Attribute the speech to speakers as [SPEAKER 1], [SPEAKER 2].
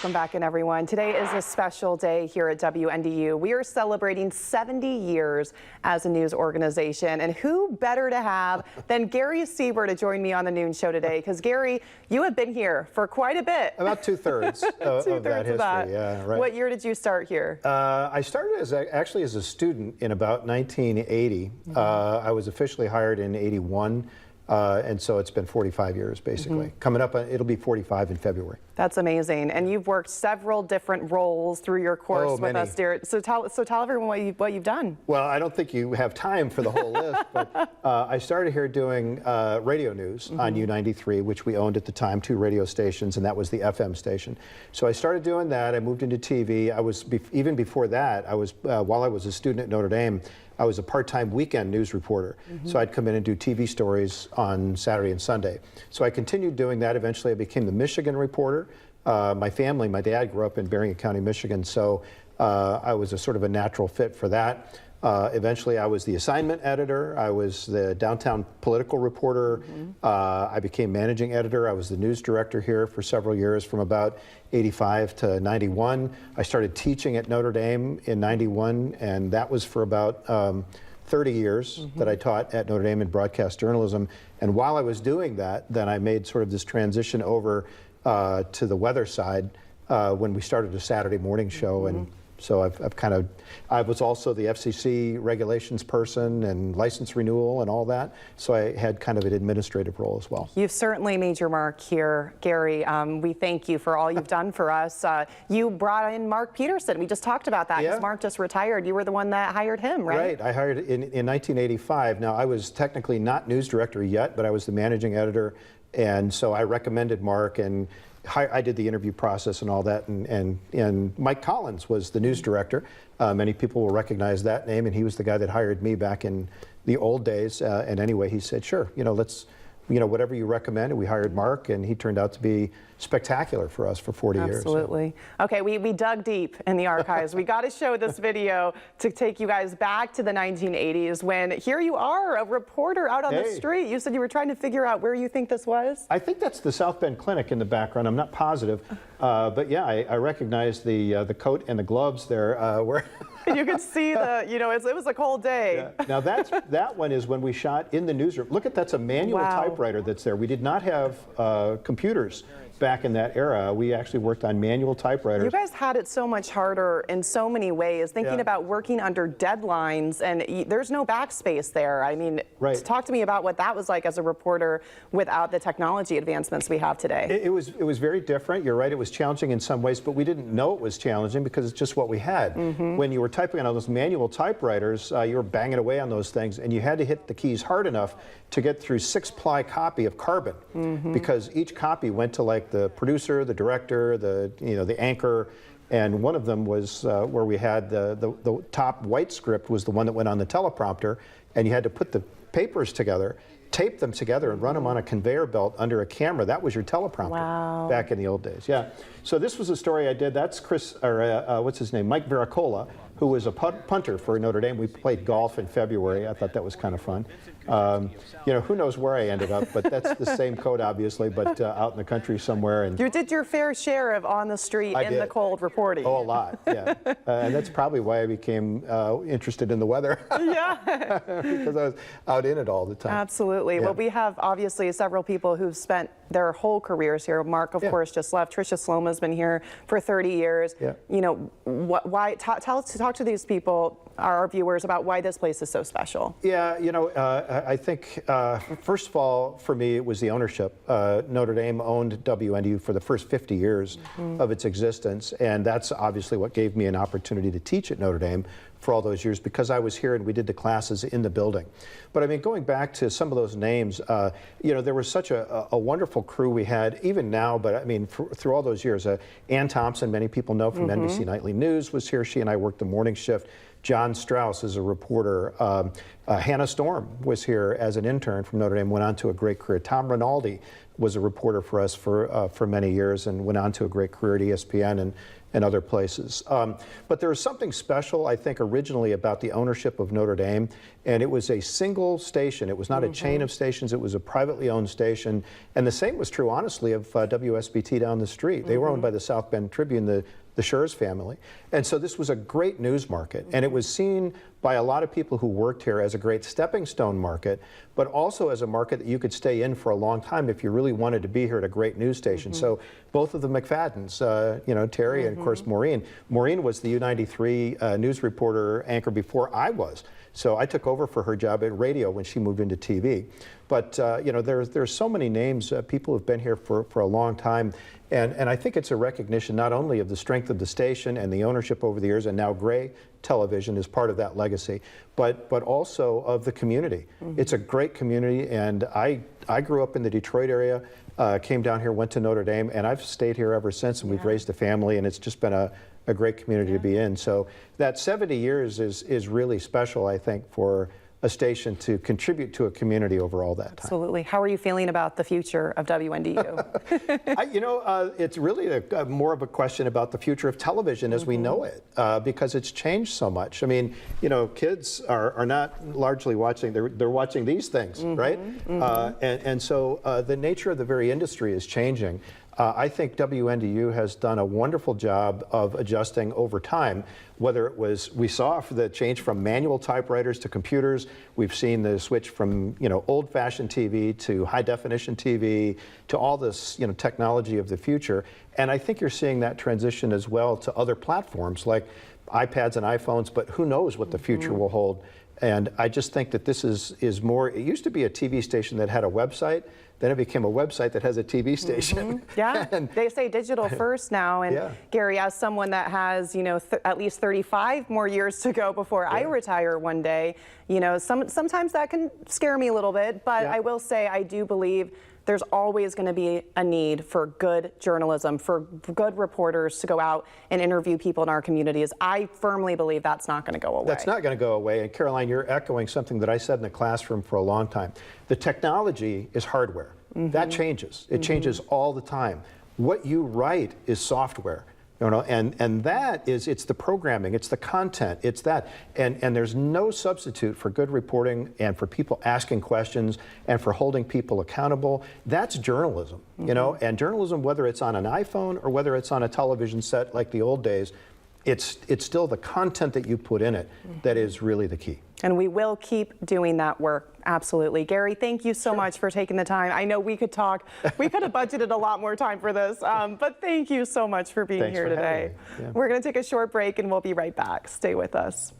[SPEAKER 1] Welcome back in, everyone. Today is a special day here at WNDU. We are celebrating 70 years as a news organization, and who better to have than Gary Sieber to join me on the noon show today? Because Gary, you have been here for quite a bit.
[SPEAKER 2] About two-thirds of that history. Yeah, right.
[SPEAKER 1] What year did you start here?
[SPEAKER 2] I started actually as a student in about 1980. I was officially hired in 81. And so it's been 45 years, basically. Coming up, it'll be 45 in February.
[SPEAKER 1] That's amazing. And you've worked several different roles through your course with us, dear. So tell everyone what you've done.
[SPEAKER 2] Well, I don't think you have time for the whole list, but I started here doing radio news on U93, which we owned at the time, 2 radio stations, and that was the FM station. So I started doing that. I moved into TV. I was, even before that, I was, while I was a student at Notre Dame, I was a part-time weekend news reporter. So I'd come in and do TV stories on Saturday and Sunday. So I continued doing that. Eventually I became the Michigan reporter. My family, my dad grew up in Berrien County, Michigan, so I was a sort of a natural fit for that. Eventually I was the assignment editor. I was the downtown political reporter. I became managing editor. I was the news director here for several years from about 85 to 91. I started teaching at Notre Dame in 91, and that was for about 30 years that I taught at Notre Dame in broadcast journalism. And while I was doing that, then I made sort of this transition over to the weather side when we started a Saturday morning show. And so I was also the FCC regulations person and license renewal and all that. So I had kind of an administrative role as well.
[SPEAKER 1] You've certainly made your mark here, Gary. We thank you for all you've done for us. You brought in Mark Peterson. We just talked about that because Mark just retired. You were the one that hired him, right?
[SPEAKER 2] Right. I hired in 1985. Now, I was technically not news director yet, but I was the managing editor. And so I recommended Mark, and I did the interview process and all that, and Mike Collins was the news director. Many people will recognize that name, and he was the guy that hired me back in the old days. And anyway, he said, sure, let's, whatever you recommend. And we hired Mark, and he turned out to be spectacular for us for 40 years.
[SPEAKER 1] Absolutely. So. Okay, we dug deep in the archives. We got to show this video to take you guys back to the 1980s when here you are, a reporter out on the street. You said you were trying to figure out where you think this was?
[SPEAKER 2] I think that's the South Bend Clinic in the background. I'm not positive. But yeah, I recognize the coat and the gloves there. Where
[SPEAKER 1] you can see the, it was a cold day.
[SPEAKER 2] Yeah. Now that one is when we shot in the newsroom. Look at, that's a manual typewriter that's there. We did not have computers back in that era. We actually worked on manual typewriters.
[SPEAKER 1] You guys had it so much harder in so many ways, thinking about working under deadlines, and there's no backspace there. I mean, talk to me about what that was like as a reporter without the technology advancements we have today.
[SPEAKER 2] It was very different. You're right, it was challenging in some ways, but we didn't know it was challenging because it's just what we had. When you were typing on those manual typewriters, you were banging away on those things, and you had to hit the keys hard enough to get through 6-ply copy of carbon, because each copy went to like the producer, the director, the anchor, and one of them was where we had the top white script was the one that went on the teleprompter, and you had to put the papers together, tape them together, and run them on a conveyor belt under a camera. That was your teleprompter back in the old days. Yeah. So this was a story I did. That's what's his name? Mike Veracola, who was a punter for Notre Dame. We played golf in February. I thought that was kind of fun. Who knows where I ended up, but that's the same coat, obviously, but out in the country somewhere. And
[SPEAKER 1] you did your fair share of on the street in the cold reporting.
[SPEAKER 2] Oh, a lot, yeah. And that's probably why I became interested in the weather. Because I was out in it all the time.
[SPEAKER 1] Absolutely. Yeah. Well, we have obviously several people who've spent their whole careers here. Mark, of course, just left. Tricia Sloma's been here for 30 years. Why? Talk to these people, our viewers, about why this place is so special.
[SPEAKER 2] Yeah, I think, first of all, for me, it was the ownership. Notre Dame owned WNDU for the first 50 years of its existence, and that's obviously what gave me an opportunity to teach at Notre Dame for all those years, because I was here and we did the classes in the building. But I mean, going back to some of those names, there was such a wonderful crew we had, even now, but I mean, through all those years. Ann Thompson, many people know from NBC Nightly News, was here. She and I worked the morning shift. John Strauss is a reporter. Hannah Storm was here as an intern from Notre Dame, went on to a great career. Tom Rinaldi was a reporter for us for many years and went on to a great career at ESPN and other places. But there was something special, I think, originally about the ownership of Notre Dame, And it was a single station. It was not a chain of stations. It was a privately owned station. And the same was true, honestly, of WSBT down the street. They were owned by the South Bend Tribune, the Schurz family. And so this was a great news market. And it was seen by a lot of people who worked here as a great stepping stone market, but also as a market that you could stay in for a long time if you really wanted to be here at a great news station. So both of the McFaddens, you know, Terry and of course Maureen. Maureen was the U93 news reporter anchor before I was. So I took over for her job at radio when she moved into TV. But you know, there's so many names, people who've been here for a long time. And I think it's a recognition not only of the strength of the station and the ownership over the years, and now Gray Television is part of that legacy, but also of the community. It's a great community, and I grew up in the Detroit area, came down here, went to Notre Dame, and I've stayed here ever since, and we've raised a family, and it's just been a great community to be in. So that 70 years is really special, I think, for a station to contribute to a community over all that time.
[SPEAKER 1] Absolutely. How are you feeling about the future of WNDU?
[SPEAKER 2] You know, it's really more of a question about the future of television as we know it, because it's changed so much. I mean, you know, kids are not largely watching, they're watching these things, right? And so the nature of the very industry is changing. I think WNDU has done a wonderful job of adjusting over time, whether it was, we saw the change from manual typewriters to computers. We've seen the switch from, you know, old-fashioned TV to high-definition TV to all this, you know, technology of the future. And I think you're seeing that transition as well to other platforms like iPads and iPhones, but who knows what the future will hold. And I just think that this is more, it used to be a TV station that had a website, then it became a website that has a TV station.
[SPEAKER 1] Yeah,
[SPEAKER 2] and
[SPEAKER 1] they say digital first now. And Gary, as someone that has, you know, at least 35 more years to go before I retire one day, you know, sometimes that can scare me a little bit, but I will say I do believe there's always going to be a need for good journalism, for good reporters to go out and interview people in our communities. I firmly believe that's not going to go away.
[SPEAKER 2] That's not going to go away. And Caroline, you're echoing something that I said in the classroom for a long time. The technology is hardware. That changes. It changes all the time. What you write is software. You know, and that is, it's the programming, it's the content, it's that. And there's no substitute for good reporting and for people asking questions and for holding people accountable. That's journalism, you know, and journalism, whether it's on an iPhone or whether it's on a television set like the old days, it's still the content that you put in it that is really the key.
[SPEAKER 1] And we will keep doing that work. Absolutely. Gary, thank you so much for taking the time. I know we could talk, we could have budgeted a lot more time for this, but thank you so much for being here today. We're going to take a short break and we'll be right back. Stay with us.